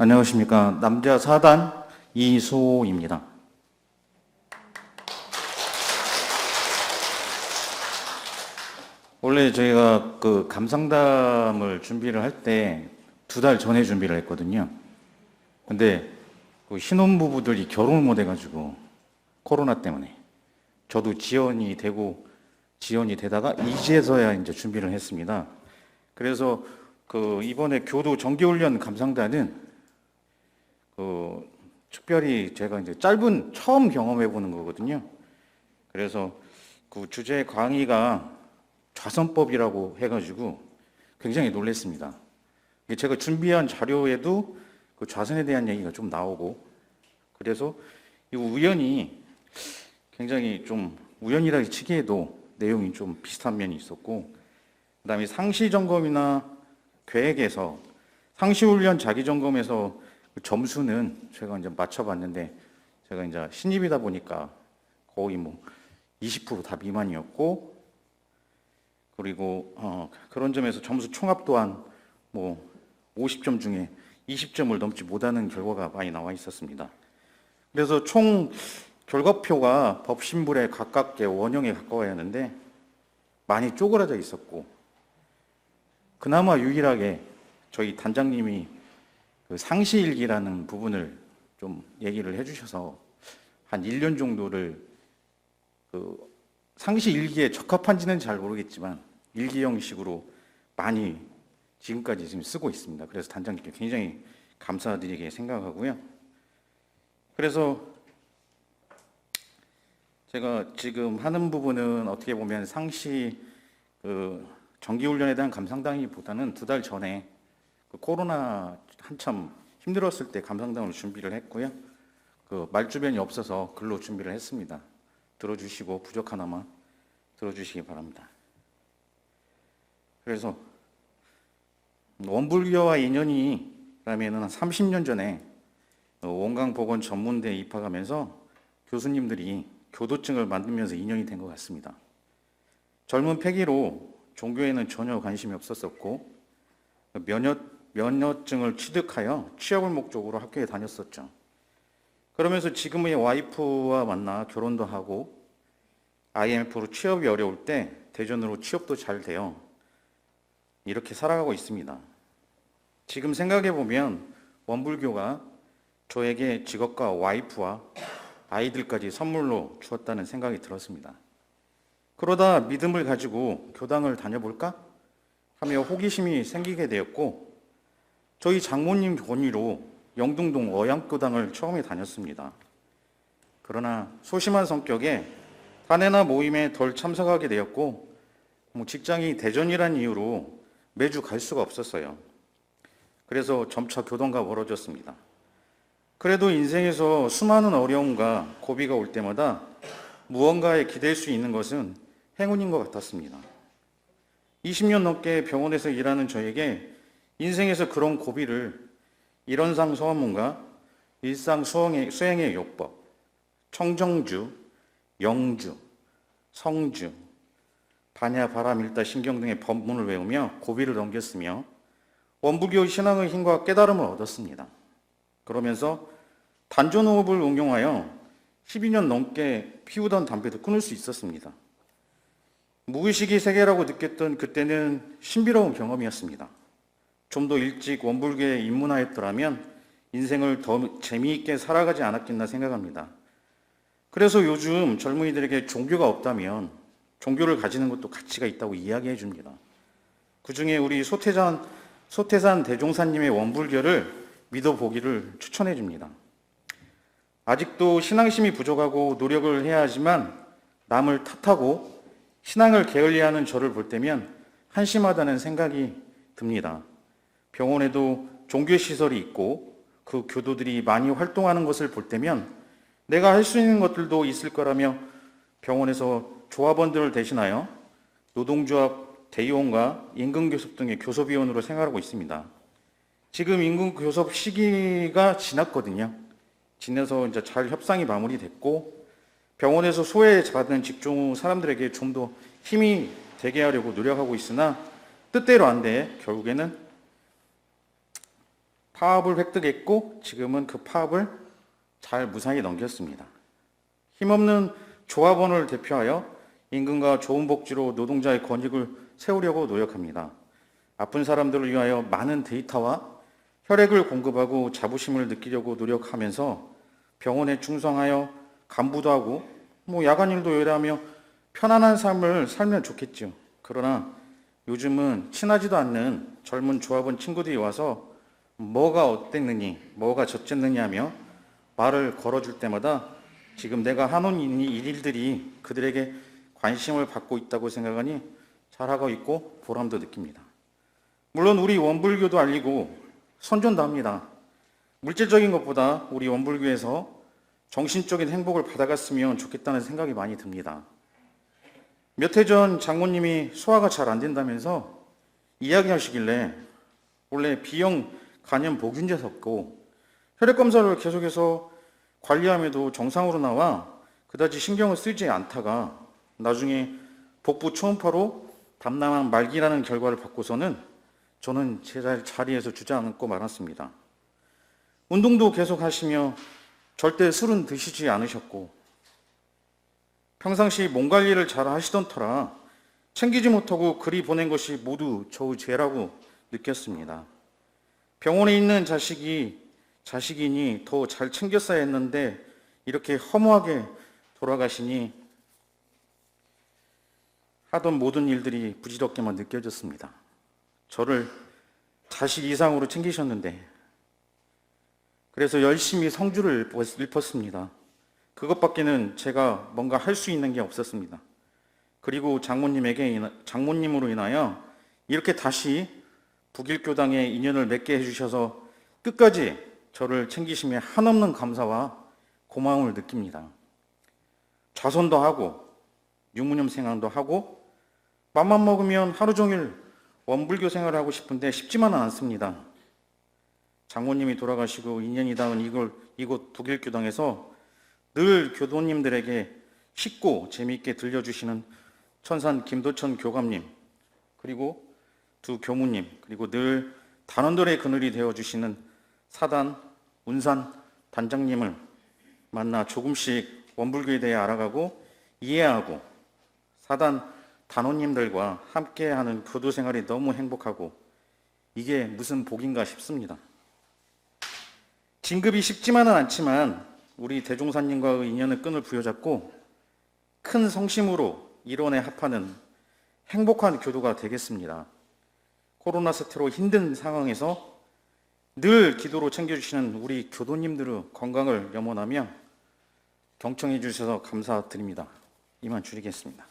안녕하십니까. 남자 4단 이소입니다. 원래 저희가 그 감상담을 준비를 할 때 2달 전에 준비를 했거든요. 근데 그 신혼부부들이 결혼을 못 해가지고 코로나 때문에 저도 지연이 되다가 이제서야 이제 준비를 했습니다. 그래서 그 이번에 교도 정기훈련 감상단은 특별히 제가 이제 처음 경험해 보는 거거든요. 그래서 그 주제 강의가 좌선법이라고 해가지고 굉장히 놀랐습니다. 제가 준비한 자료에도 그 좌선에 대한 얘기가 좀 나오고, 그래서 이거 굉장히 좀 우연이라 치기에도 내용이 좀 비슷한 면이 있었고, 그다음에 상시 점검이나 계획에서 상시훈련 자기점검에서 그 점수는 제가 이제 맞춰봤는데, 제가 이제 신입이다 보니까 거의 뭐 20%다 미만이었고, 그리고 그런 점에서 점수 총합 또한 뭐 50점 중에 20점을 넘지 못하는 결과가 많이 나와 있었습니다. 그래서 총 결과표가 법신불에 가깝게 원형에 가까워야 하는데 많이 쪼그라져 있었고, 그나마 유일하게 저희 단장님이 그 상시일기라는 부분을 좀 얘기를 해주셔서 한 1년 정도를 그 상시일기에 적합한지는 잘 모르겠지만 일기 형식으로 많이 지금까지 지금 쓰고 있습니다. 그래서 단장님께 굉장히 감사드리게 생각하고요. 그래서 제가 지금 하는 부분은 어떻게 보면 상시 그 정기훈련에 대한 감상당이보다는 2달 전에 그 코로나 한참 힘들었을 때 감상당을 준비를 했고요. 그 말주변이 없어서 글로 준비를 했습니다. 들어주시고 부족하나마 들어주시기 바랍니다. 그래서 원불교와 인연이라면은 한 30년 전에 원광복원 전문대에 입학하면서 교수님들이 교도증을 만들면서 인연이 된 것 같습니다. 젊은 패기로 종교에는 전혀 관심이 없었었고 면허증을 취득하여 취업을 목적으로 학교에 다녔었죠. 그러면서 지금의 와이프와 만나 결혼도 하고 IMF로 취업이 어려울 때 대전으로 취업도 잘 돼요. 이렇게 살아가고 있습니다. 지금 생각해 보면 원불교가 저에게 직업과 와이프와 아이들까지 선물로 주었다는 생각이 들었습니다. 그러다 믿음을 가지고 교당을 다녀볼까 하며 호기심이 생기게 되었고, 저희 장모님 권유로 영등동 어양교당을 처음에 다녔습니다. 그러나 소심한 성격에 단회나 모임에 덜 참석하게 되었고, 직장이 대전이란 이유로 매주 갈 수가 없었어요. 그래서 점차 교당과 멀어졌습니다. 그래도 인생에서 수많은 어려움과 고비가 올 때마다 무언가에 기댈 수 있는 것은 행운인 것 같았습니다. 20년 넘게 병원에서 일하는 저에게 인생에서 그런 고비를 일원상 소원문과 일상 수행의 요법, 청정주, 영주, 성주, 반야, 바람, 일다, 신경 등의 법문을 외우며 고비를 넘겼으며 원불교 신앙의 힘과 깨달음을 얻었습니다. 그러면서 단전호흡을 응용하여 12년 넘게 피우던 담배도 끊을 수 있었습니다. 무의식의 세계라고 느꼈던 그때는 신비로운 경험이었습니다. 좀 더 일찍 원불교에 입문하였더라면 인생을 더 재미있게 살아가지 않았겠나 생각합니다. 그래서 요즘 젊은이들에게 종교가 없다면 종교를 가지는 것도 가치가 있다고 이야기해 줍니다. 그 중에 우리 소태산 대종사님의 원불교를 믿어보기를 추천해 줍니다. 아직도 신앙심이 부족하고 노력을 해야 하지만 남을 탓하고 신앙을 게을리하는 저를 볼 때면 한심하다는 생각이 듭니다. 병원에도 종교시설이 있고 그 교도들이 많이 활동하는 것을 볼 때면 내가 할 수 있는 것들도 있을 거라며 병원에서 조합원들을 대신하여 노동조합 대의원과 임금교섭 등의 교섭위원으로 생활하고 있습니다. 지금 임금교섭 시기가 지났거든요. 지나서 이제 잘 협상이 마무리됐고 병원에서 소외받은 직종 사람들에게 좀 더 힘이 되게 하려고 노력하고 있으나 뜻대로 안 돼 결국에는 파업을 획득했고 지금은 그 파업을 잘 무사히 넘겼습니다. 힘없는 조합원을 대표하여 임금과 좋은 복지로 노동자의 권익을 세우려고 노력합니다. 아픈 사람들을 위하여 많은 데이터와 혈액을 공급하고 자부심을 느끼려고 노력하면서 병원에 충성하여 간부도 하고 야간 일도 요리하며 편안한 삶을 살면 좋겠죠. 그러나 요즘은 친하지도 않는 젊은 조합원 친구들이 와서 뭐가 어땠느니 뭐가 저쨌느니 하며 말을 걸어줄 때마다 지금 내가 하는 일들이 그들에게 관심을 받고 있다고 생각하니 잘하고 있고 보람도 느낍니다. 물론 우리 원불교도 알리고 선전도 합니다. 물질적인 것보다 우리 원불교에서 정신적인 행복을 받아갔으면 좋겠다는 생각이 많이 듭니다. 몇 해 전 장모님이 소화가 잘 안 된다면서 이야기하시길래 원래 B형 간염 보균제였고 혈액검사를 계속해서 관리함에도 정상으로 나와 그다지 신경을 쓰지 않다가 나중에 복부 초음파로 담낭암 말기라는 결과를 받고서는 저는 제 자리에서 주저앉고 말았습니다. 운동도 계속 하시며 절대 술은 드시지 않으셨고 평상시 몸 관리를 잘 하시던 터라 챙기지 못하고 글이 보낸 것이 모두 저의 죄라고 느꼈습니다. 병원에 있는 자식이니 더 잘 챙겼어야 했는데 이렇게 허무하게 돌아가시니 하던 모든 일들이 부질없게만 느껴졌습니다. 저를 자식 이상으로 챙기셨는데 그래서 열심히 성주를 읊었습니다. 그것밖에는 제가 뭔가 할 수 있는 게 없었습니다. 그리고 장모님으로 인하여 이렇게 다시 북일교당에 인연을 맺게 해주셔서 끝까지 저를 챙기심에 한없는 감사와 고마움을 느낍니다. 좌선도 하고 유무념 생활도 하고 맘만 먹으면 하루 종일 원불교 생활을 하고 싶은데 쉽지만은 않습니다. 장모님이 돌아가시고 2년이 닿은 이곳 북일교당에서 늘 교도님들에게 쉽고 재미있게 들려주시는 천산 김도천 교감님, 그리고 두 교무님, 그리고 늘 단원들의 그늘이 되어주시는 사단, 운산 단장님을 만나 조금씩 원불교에 대해 알아가고 이해하고 사단 단원님들과 함께하는 교도 생활이 너무 행복하고 이게 무슨 복인가 싶습니다. 진급이 쉽지만은 않지만 우리 대종사님과의 인연의 끈을 부여잡고 큰 성심으로 일원에 합하는 행복한 교도가 되겠습니다. 코로나 사태로 힘든 상황에서 늘 기도로 챙겨주시는 우리 교도님들의 건강을 염원하며 경청해 주셔서 감사드립니다. 이만 줄이겠습니다.